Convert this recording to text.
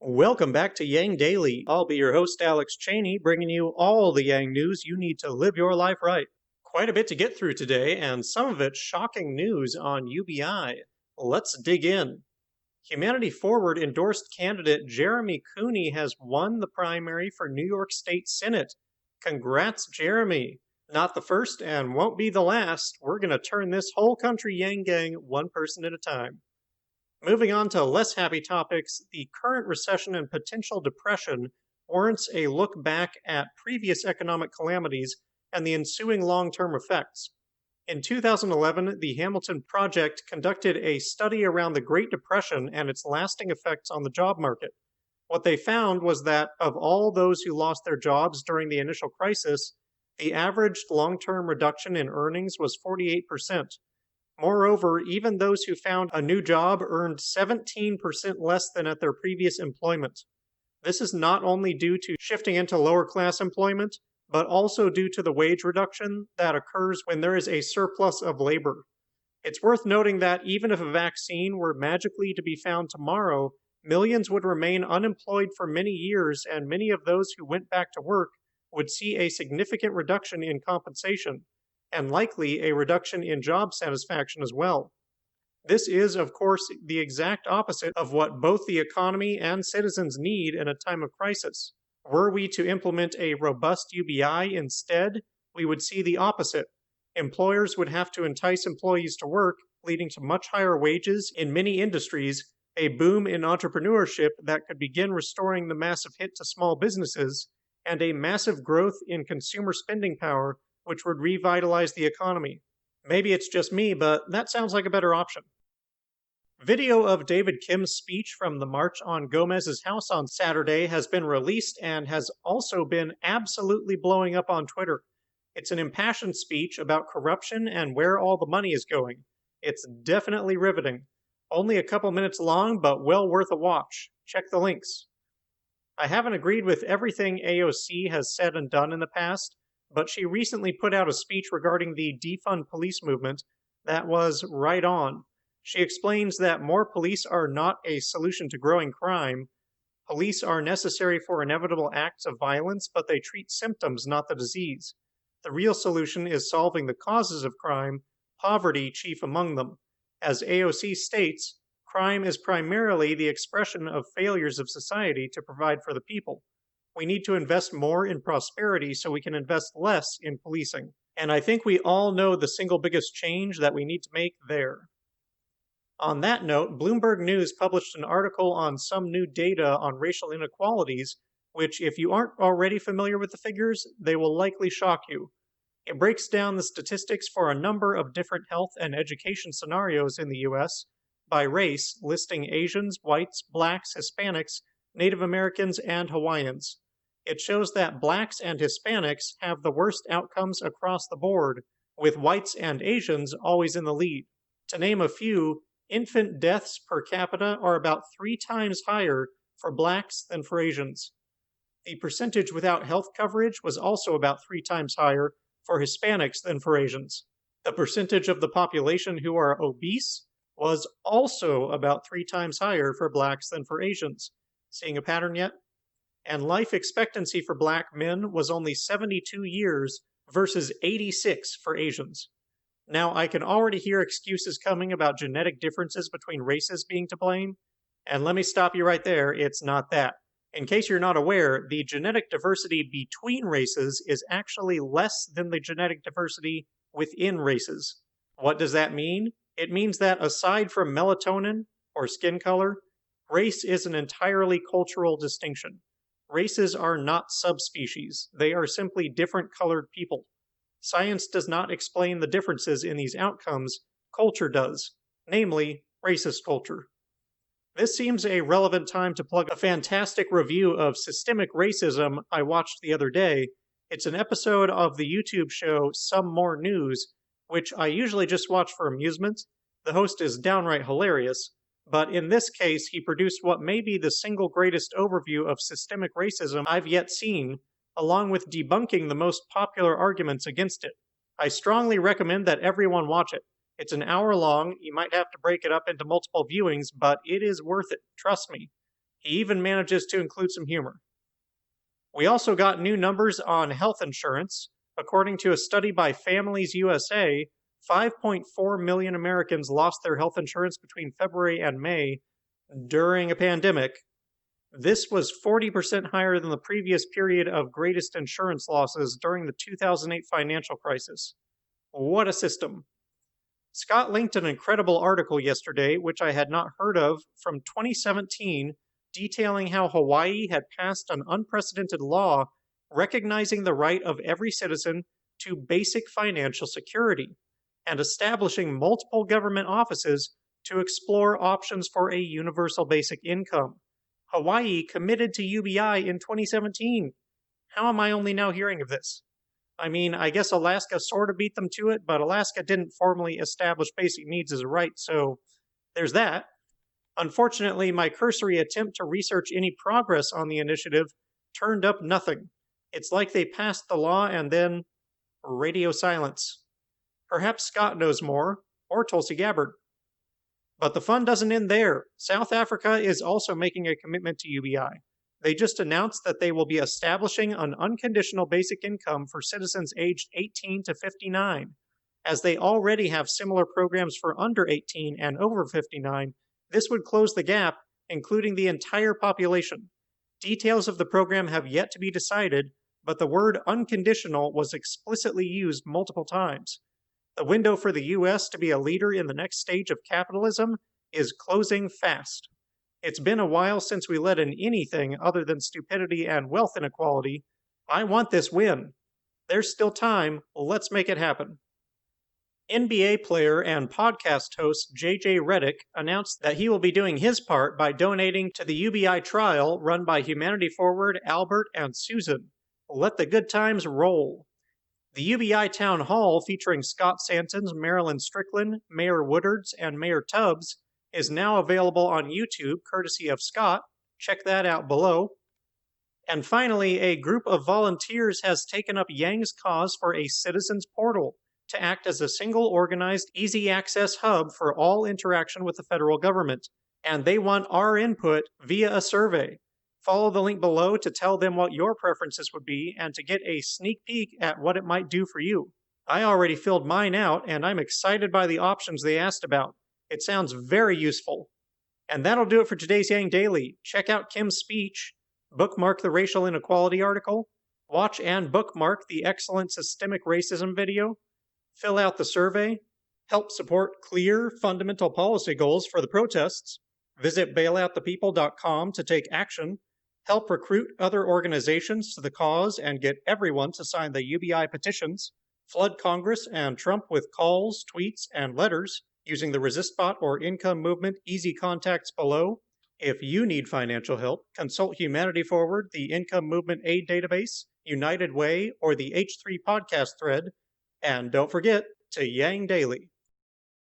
Welcome back to Yang Daily. I'll be your host, Alex Cheney, bringing you all the Yang news you need to live your life right. Quite a bit to get through today, and some of it shocking news on UBI. Let's dig in. Humanity Forward endorsed candidate Jeremy Cooney has won the primary for New York State Senate. Congrats, Jeremy. Not the first and won't be the last. We're going to turn this whole country Yang Gang one person at a time. Moving on to less happy topics, the current recession and potential depression warrants a look back at previous economic calamities and the ensuing long-term effects. In 2011, the Hamilton Project conducted a study around the Great Depression and its lasting effects on the job market. What they found was that of all those who lost their jobs during the initial crisis, the averaged long-term reduction in earnings was 48%. Moreover, even those who found a new job earned 17% less than at their previous employment. This is not only due to shifting into lower-class employment, but also due to the wage reduction that occurs when there is a surplus of labor. It's worth noting that even if a vaccine were magically to be found tomorrow, millions would remain unemployed for many years, and many of those who went back to work would see a significant reduction in compensation, and likely a reduction in job satisfaction as well. This is, of course, the exact opposite of what both the economy and citizens need in a time of crisis. Were we to implement a robust UBI instead, we would see the opposite. Employers would have to entice employees to work, leading to much higher wages in many industries, a boom in entrepreneurship that could begin restoring the massive hit to small businesses, and a massive growth in consumer spending power, which would revitalize the economy. Maybe it's just me, but that sounds like a better option. Video of David Kim's speech from the march on Gomez's house on Saturday has been released and has also been absolutely blowing up on Twitter. It's an impassioned speech about corruption and where all the money is going. It's definitely riveting. Only a couple minutes long, but well worth a watch. Check the links. I haven't agreed with everything AOC has said and done in the past, but she recently put out a speech regarding the defund police movement that was right on. She explains that more police are not a solution to growing crime. Police are necessary for inevitable acts of violence, but they treat symptoms, not the disease. The real solution is solving the causes of crime, poverty chief among them. As AOC states, crime is primarily the expression of failures of society to provide for the people. We need to invest more in prosperity so we can invest less in policing. And I think we all know the single biggest change that we need to make there. On that note, Bloomberg News published an article on some new data on racial inequalities, which, if you aren't already familiar with the figures, they will likely shock you. It breaks down the statistics for a number of different health and education scenarios in the U.S. by race, listing Asians, whites, blacks, Hispanics, Native Americans, and Hawaiians. It shows that blacks and Hispanics have the worst outcomes across the board, with whites and Asians always in the lead. To name a few, infant deaths per capita are about 3 times higher for blacks than for Asians. The percentage without health coverage was also about 3 times higher for Hispanics than for Asians. The percentage of the population who are obese was also about 3 times higher for blacks than for Asians. Seeing a pattern yet? And life expectancy for black men was only 72 years versus 86 for Asians. Now, I can already hear excuses coming about genetic differences between races being to blame, and let me stop you right there, it's not that. In case you're not aware, the genetic diversity between races is actually less than the genetic diversity within races. What does that mean? It means that aside from melatonin, or skin color, race is an entirely cultural distinction. Races are not subspecies. They are simply different colored people. Science does not explain the differences in these outcomes, culture does, namely, racist culture. This seems a relevant time to plug a fantastic review of Systemic Racism I watched the other day. It's an episode of the YouTube show Some More News, which I usually just watch for amusement. The host is downright hilarious, but in this case, he produced what may be the single greatest overview of systemic racism I've yet seen, along with debunking the most popular arguments against it. I strongly recommend that everyone watch it. It's an hour long, you might have to break it up into multiple viewings, but it is worth it, trust me. He even manages to include some humor. We also got new numbers on health insurance. According to a study by Families USA, 5.4 million Americans lost their health insurance between February and May during a pandemic. This was 40% higher than the previous period of greatest insurance losses during the 2008 financial crisis. What a system. Scott linked an incredible article yesterday, which I had not heard of, from 2017, detailing how Hawaii had passed an unprecedented law recognizing the right of every citizen to basic financial security and establishing multiple government offices to explore options for a universal basic income. Hawaii committed to UBI in 2017. How am I only now hearing of this? I mean, I guess Alaska sort of beat them to it, but Alaska didn't formally establish basic needs as a right, so there's that. Unfortunately, my cursory attempt to research any progress on the initiative turned up nothing. It's like they passed the law and then radio silence. Perhaps Scott knows more, or Tulsi Gabbard. But the fun doesn't end there. South Africa is also making a commitment to UBI. They just announced that they will be establishing an unconditional basic income for citizens aged 18 to 59. As they already have similar programs for under 18 and over 59, this would close the gap, including the entire population. Details of the program have yet to be decided, but the word unconditional was explicitly used multiple times. The window for the U.S. to be a leader in the next stage of capitalism is closing fast. It's been a while since we let in anything other than stupidity and wealth inequality. I want this win. There's still time. Let's make it happen. NBA player and podcast host JJ Redick announced that he will be doing his part by donating to the UBI trial run by Humanity Forward, Albert, and Susan. Let the good times roll. The UBI Town Hall, featuring Scott Santons, Marilyn Strickland, Mayor Woodards, and Mayor Tubbs, is now available on YouTube, courtesy of Scott. Check that out below. And finally, a group of volunteers has taken up Yang's cause for a citizens portal to act as a single organized, easy access hub for all interaction with the federal government. And they want our input via a survey. Follow the link below to tell them what your preferences would be and to get a sneak peek at what it might do for you. I already filled mine out, and I'm excited by the options they asked about. It sounds very useful. And that'll do it for today's Yang Daily. Check out Kim's speech, bookmark the racial inequality article, watch and bookmark the excellent systemic racism video, fill out the survey, help support clear, fundamental policy goals for the protests, visit bailoutthepeople.com to take action, help recruit other organizations to the cause and get everyone to sign the UBI petitions, flood Congress and Trump with calls, tweets, and letters using the ResistBot or Income Movement easy contacts below. If you need financial help, consult Humanity Forward, the Income Movement Aid Database, United Way, or the H3 podcast thread. And don't forget to Yang Daily.